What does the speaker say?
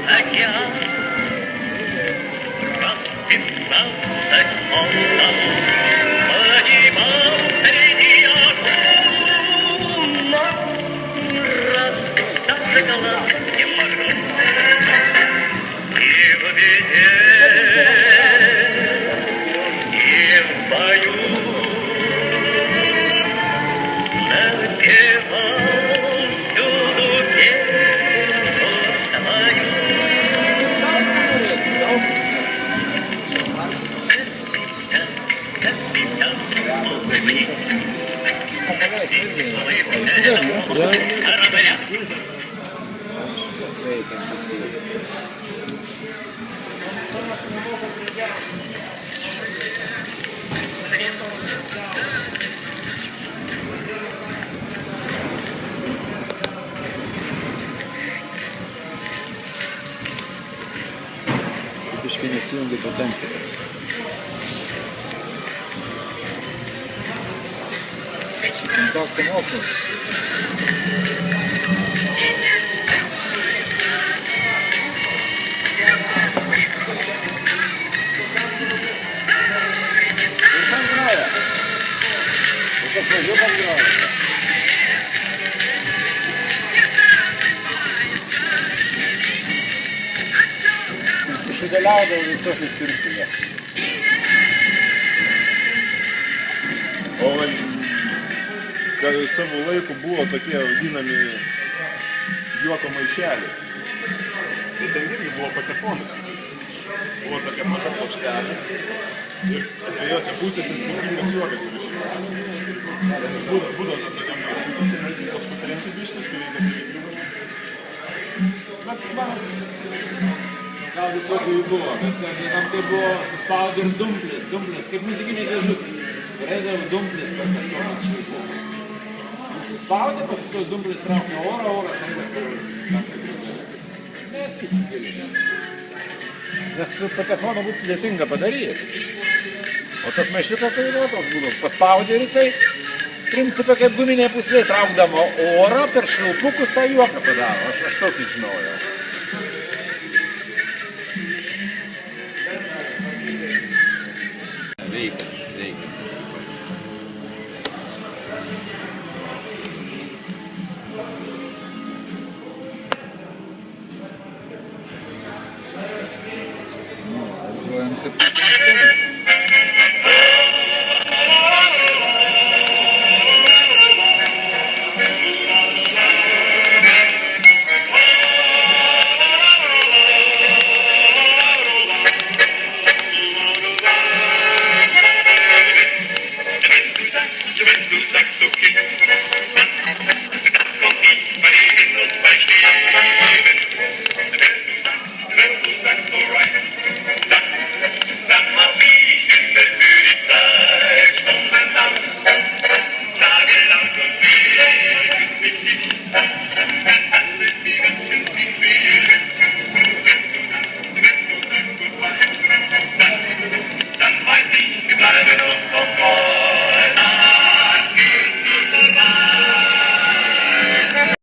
океан распинался он там, погибал среди огня, раздался голодный мороз, и в беде, и в бою напевал всюду песню свою. Капитан, корабля. Biškai nesijungia potencijas. Kontakto mokslas. Ir kas groja? O kas mažiukas groja? Šudeliaudavo visokių cirkų. O savo laiku buvo tokie vadinami juoko maišeliai. Tai ten irgi buvo patefonas. Buvo tokia maža plokštelė ir abiejose pusėse skirtingas juokas įrašytas. Būdavo tokia maišyta, tai buvo sutremti biškį, sureikia Gal visokių jų buvo, bet vienam tai buvo suspaudė ir dumplis, kaip muzikinė dėžutė. Reidavo dumplis per kažkokias švilpukas. Jis suspaudė, paskui tos dumplis traukė orą, oras ant tam tikrus dalykus. Tai jas įsigilinė. Nes su patefonu būtų sudėtinga padaryti. O tas maišiukas tai yra toks būdavo. Paspaudė ir jisai, principė kaip guminė puslė, traukdama orą per švilpukus tą juoką padaro. Aš tokį žinojau. Veikia. Wenn du sagst, okay.